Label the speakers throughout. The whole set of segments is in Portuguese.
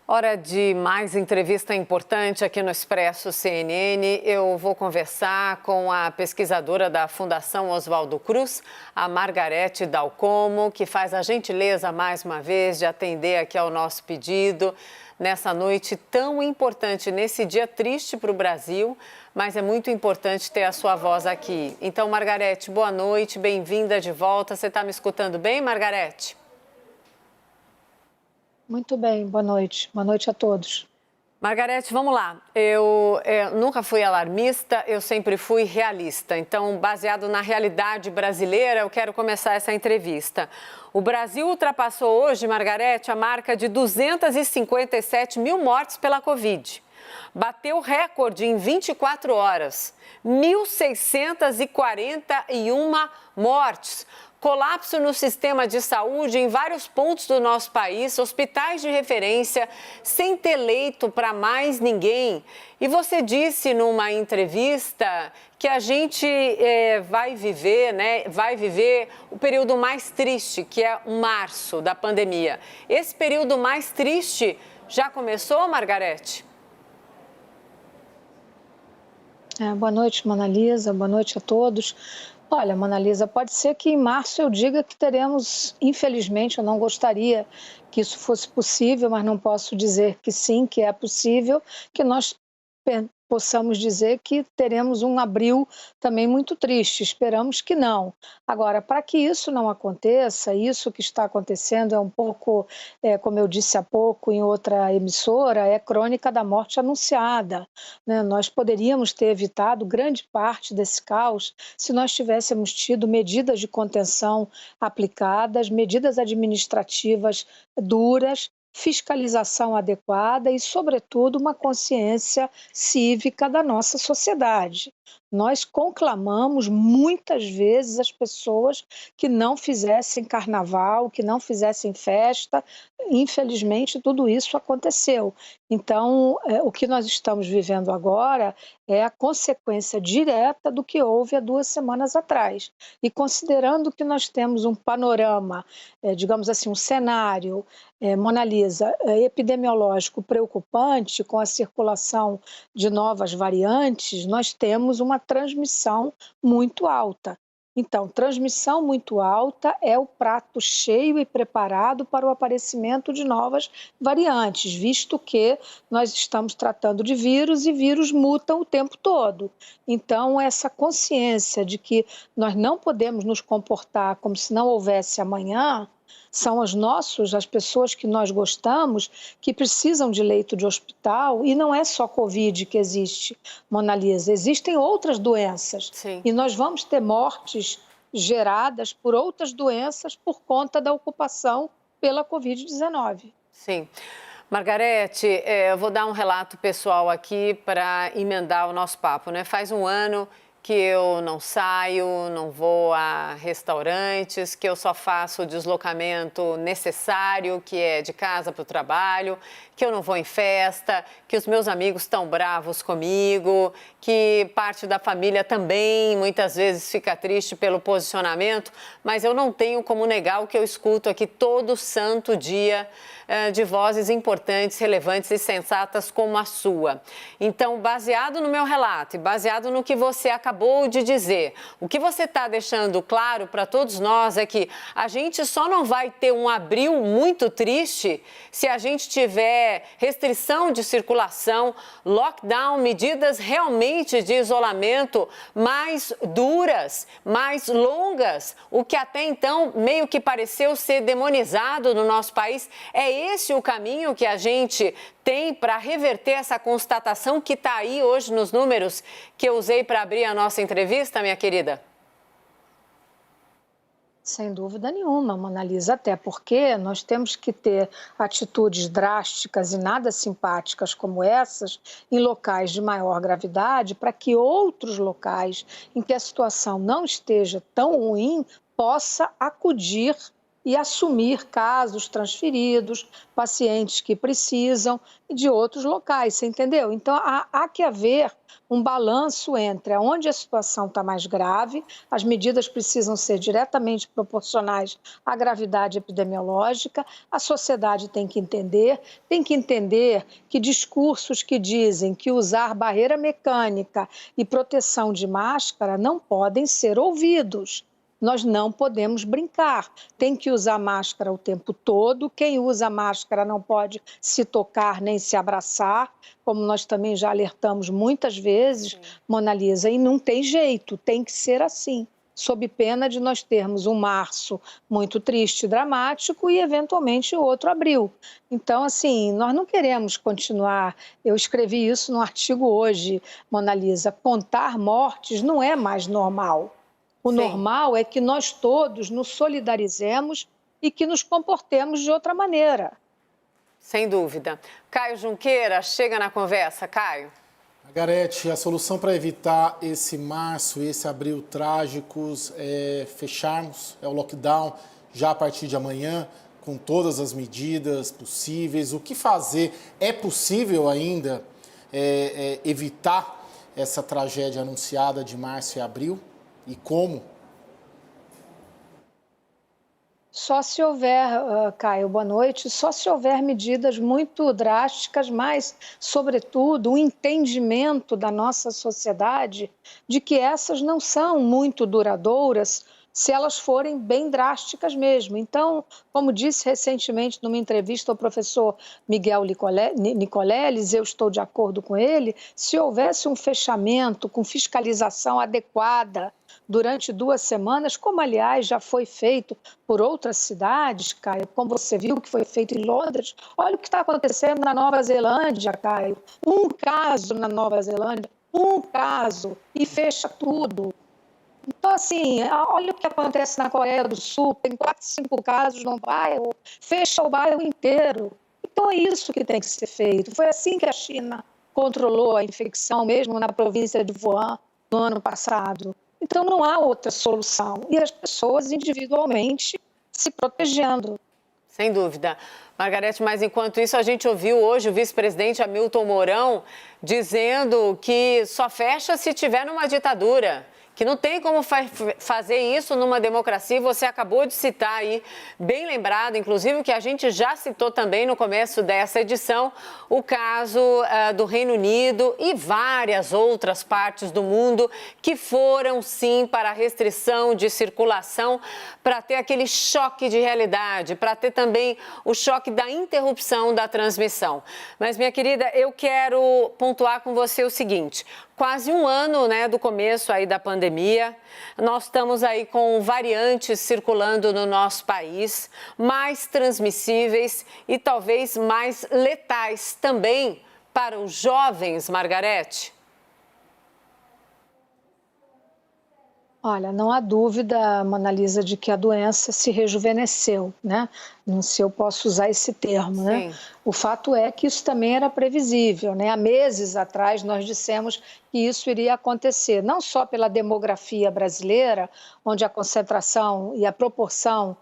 Speaker 1: Hora de mais entrevista importante aqui no Expresso CNN. Eu vou conversar com a pesquisadora da Fundação Oswaldo Cruz, a Margarete Dalcomo, que faz a gentileza, mais uma vez, de atender aqui ao nosso pedido nessa noite tão importante, nesse dia triste para o Brasil, mas é muito importante ter a sua voz aqui. Então, Margarete, boa noite, bem-vinda de volta. Você está me escutando bem, Margarete?
Speaker 2: Muito bem, boa noite. Boa noite a todos.
Speaker 1: Margarete, vamos lá. Eu nunca fui alarmista, eu sempre fui realista. Então, baseado na realidade brasileira, eu quero começar essa entrevista. O Brasil ultrapassou hoje, Margarete, a marca de 257 mil mortes pela Covid. Bateu recorde em 24 horas, 1.641 mortes. Colapso no sistema de saúde em vários pontos do nosso país, hospitais de referência, sem ter leito para mais ninguém. E você disse numa entrevista que a gente vai viver o período mais triste, que é o março da pandemia. Esse período mais triste já começou, Margarete?
Speaker 2: Boa noite, Mona Lisa. Boa noite a todos. Olha, Mona Lisa, pode ser que em março eu diga que teremos, infelizmente, eu não gostaria que isso fosse possível, mas não posso dizer que sim, que é possível, que nós possamos dizer que teremos um abril também muito triste. Esperamos que não. Agora, para que isso não aconteça, isso que está acontecendo é um pouco, como eu disse há pouco em outra emissora, é crônica da morte anunciada, né? Nós poderíamos ter evitado grande parte desse caos se nós tivéssemos tido medidas de contenção aplicadas, medidas administrativas duras, fiscalização adequada e, sobretudo, uma consciência cívica da nossa sociedade. Nós conclamamos muitas vezes as pessoas que não fizessem carnaval, que não fizessem festa. Infelizmente, tudo isso aconteceu. Então, o que nós estamos vivendo agora é a consequência direta do que houve há 2 semanas atrás. E considerando que nós temos um panorama, digamos assim, um cenário, Mona Lisa, epidemiológico preocupante com a circulação de novas variantes, nós temos uma transmissão muito alta. Então, transmissão muito alta é o prato cheio e preparado para o aparecimento de novas variantes, visto que nós estamos tratando de vírus e vírus mutam o tempo todo. Então, essa consciência de que nós não podemos nos comportar como se não houvesse amanhã, são as pessoas que nós gostamos, que precisam de leito de hospital, e não é só Covid que existe, Mona Lisa, existem outras doenças.
Speaker 1: Sim.
Speaker 2: E nós vamos ter mortes geradas por outras doenças por conta da ocupação pela Covid-19.
Speaker 1: Sim. Margarete, eu vou dar um relato pessoal aqui para emendar o nosso papo, né? Faz um ano que eu não saio, não vou a restaurantes, que eu só faço o deslocamento necessário, que é de casa para o trabalho, que eu não vou em festa, que os meus amigos estão bravos comigo, que parte da família também muitas vezes fica triste pelo posicionamento, mas eu não tenho como negar o que eu escuto aqui todo santo dia de vozes importantes, relevantes e sensatas como a sua. Então, baseado no meu relato e baseado no que você acabou de dizer, o que você está deixando claro para todos nós é que a gente só não vai ter um abril muito triste se a gente tiver restrição de circulação, lockdown, medidas realmente de isolamento mais duras, mais longas, o que até então meio que pareceu ser demonizado no nosso país. É esse o caminho que a gente tem para reverter essa constatação que está aí hoje nos números que eu usei para abrir a nossa entrevista, minha querida?
Speaker 2: Sem dúvida nenhuma, Mona Lisa, até porque nós temos que ter atitudes drásticas e nada simpáticas como essas em locais de maior gravidade para que outros locais em que a situação não esteja tão ruim possa acudir e assumir casos transferidos, pacientes que precisam de outros locais, você entendeu? Então, há que haver um balanço entre onde a situação está mais grave, as medidas precisam ser diretamente proporcionais à gravidade epidemiológica, a sociedade tem que entender que discursos que dizem que usar barreira mecânica e proteção de máscara não podem ser ouvidos. Nós não podemos brincar, tem que usar máscara o tempo todo, quem usa máscara não pode se tocar nem se abraçar, como nós também já alertamos muitas vezes, Mona Lisa, e não tem jeito, tem que ser assim, sob pena de nós termos um março muito triste e dramático e, eventualmente, outro abril. Então, assim, nós não queremos continuar, eu escrevi isso no artigo hoje, Mona Lisa, contar mortes não é mais normal. O normal é que nós todos nos solidarizemos e que nos comportemos de outra maneira.
Speaker 1: Sem dúvida. Caio Junqueira, chega na conversa. Caio.
Speaker 3: Margarete, a solução para evitar esse março e esse abril trágicos é fecharmos, é o lockdown já a partir de amanhã, com todas as medidas possíveis. O que fazer? É possível ainda evitar essa tragédia anunciada de março e abril? E como?
Speaker 2: Só se houver, Caio, boa noite, só se houver medidas muito drásticas, mas, sobretudo, um entendimento da nossa sociedade de que essas não são muito duradouras se elas forem bem drásticas mesmo. Então, como disse recentemente numa entrevista ao professor Miguel Nicoleles, eu estou de acordo com ele, se houvesse um fechamento com fiscalização adequada durante 2 semanas, como, aliás, já foi feito por outras cidades, Caio, como você viu que foi feito em Londres, olha o que está acontecendo na Nova Zelândia, Caio. Um caso na Nova Zelândia, um caso, e fecha tudo. Então, assim, olha o que acontece na Coreia do Sul, tem 4, 5 casos no bairro, fecha o bairro inteiro. Então, é isso que tem que ser feito. Foi assim que a China controlou a infecção, mesmo na província de Wuhan, no ano passado. Então, não há outra solução. E as pessoas, individualmente, se protegendo.
Speaker 1: Sem dúvida. Margarete, mas enquanto isso, a gente ouviu hoje o vice-presidente Hamilton Mourão dizendo que só fecha se tiver numa ditadura, que não tem como fazer isso numa democracia. Você acabou de citar aí, bem lembrado, inclusive, que a gente já citou também no começo dessa edição, o caso do Reino Unido e várias outras partes do mundo que foram, sim, para a restrição de circulação, para ter aquele choque de realidade, para ter também o choque da interrupção da transmissão. Mas, minha querida, eu quero pontuar com você o seguinte: quase um ano, né, do começo aí da pandemia, nós estamos aí com variantes circulando no nosso país, mais transmissíveis e talvez mais letais também para os jovens, Margarete.
Speaker 2: Olha, não há dúvida, Mona Lisa, de que a doença se rejuvenesceu, né? Não sei se eu posso usar esse termo, né? O fato é que isso também era previsível, né? Há meses atrás nós dissemos que isso iria acontecer, não só pela demografia brasileira, onde a concentração e a proporção,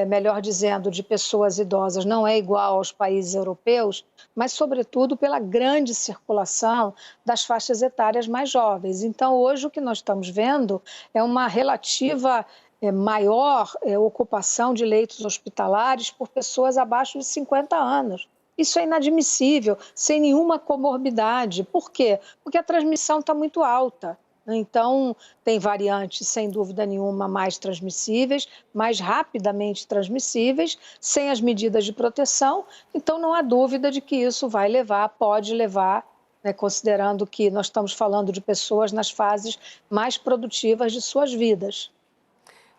Speaker 2: melhor dizendo, de pessoas idosas não é igual aos países europeus, mas, sobretudo, pela grande circulação das faixas etárias mais jovens. Então, hoje, o que nós estamos vendo é uma relativa maior ocupação de leitos hospitalares por pessoas abaixo de 50 anos. Isso é inadmissível, sem nenhuma comorbidade. Por quê? Porque a transmissão está muito alta. Então, tem variantes, sem dúvida nenhuma, mais transmissíveis, mais rapidamente transmissíveis, sem as medidas de proteção. Então, não há dúvida de que isso vai levar, pode levar, né, considerando que nós estamos falando de pessoas nas fases mais produtivas de suas vidas.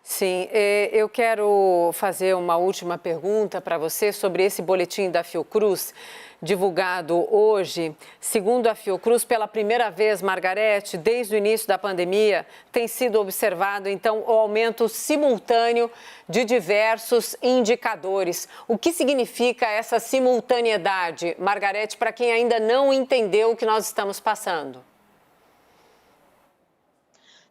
Speaker 1: Sim, eu quero fazer uma última pergunta para você sobre esse boletim da Fiocruz, divulgado hoje. Segundo a Fiocruz, pela primeira vez, Margarete, desde o início da pandemia, tem sido observado, então, o aumento simultâneo de diversos indicadores. O que significa essa simultaneidade, Margarete, para quem ainda não entendeu o que nós estamos passando?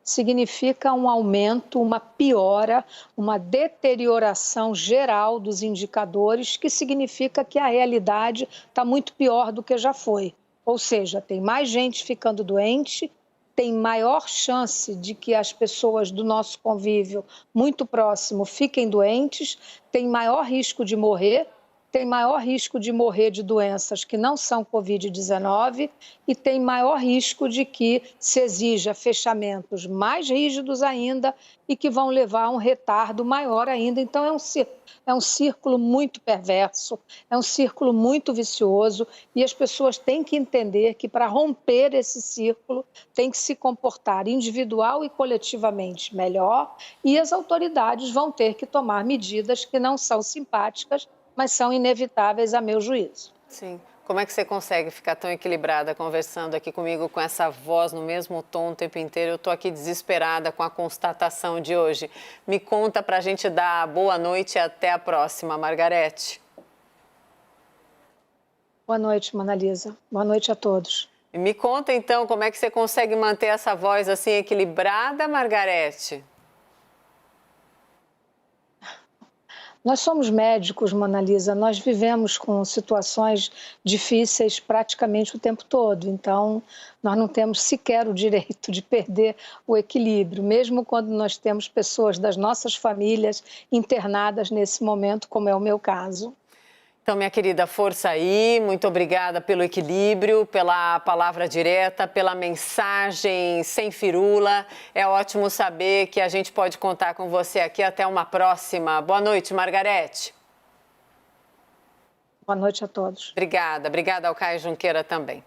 Speaker 2: significa um aumento, uma piora, uma deterioração geral dos indicadores, que significa que a realidade está muito pior do que já foi. Ou seja, tem mais gente ficando doente, tem maior chance de que as pessoas do nosso convívio muito próximo fiquem doentes, tem maior risco de morrer, tem maior risco de morrer de doenças que não são Covid-19 e tem maior risco de que se exija fechamentos mais rígidos ainda e que vão levar a um retardo maior ainda. Então, é um círculo muito perverso, é um círculo muito vicioso e as pessoas têm que entender que para romper esse círculo tem que se comportar individual e coletivamente melhor e as autoridades vão ter que tomar medidas que não são simpáticas, mas são inevitáveis a meu juízo.
Speaker 1: Sim. Como é que você consegue ficar tão equilibrada conversando aqui comigo com essa voz no mesmo tom o tempo inteiro? Eu estou aqui desesperada com a constatação de hoje. Me conta para a gente dar boa noite e até a próxima, Margarete.
Speaker 2: Boa noite, Manalisa. Boa noite a todos.
Speaker 1: E me conta então como é que você consegue manter essa voz assim equilibrada, Margarete?
Speaker 2: Nós somos médicos, Manalisa, nós vivemos com situações difíceis praticamente o tempo todo, então nós não temos sequer o direito de perder o equilíbrio, mesmo quando nós temos pessoas das nossas famílias internadas nesse momento, como é o meu caso.
Speaker 1: Então, minha querida, força aí, muito obrigada pelo equilíbrio, pela palavra direta, pela mensagem sem firula. É ótimo saber que a gente pode contar com você aqui. Até uma próxima. Boa noite, Margarete.
Speaker 2: Boa noite a todos.
Speaker 1: Obrigada ao Caio Junqueira também.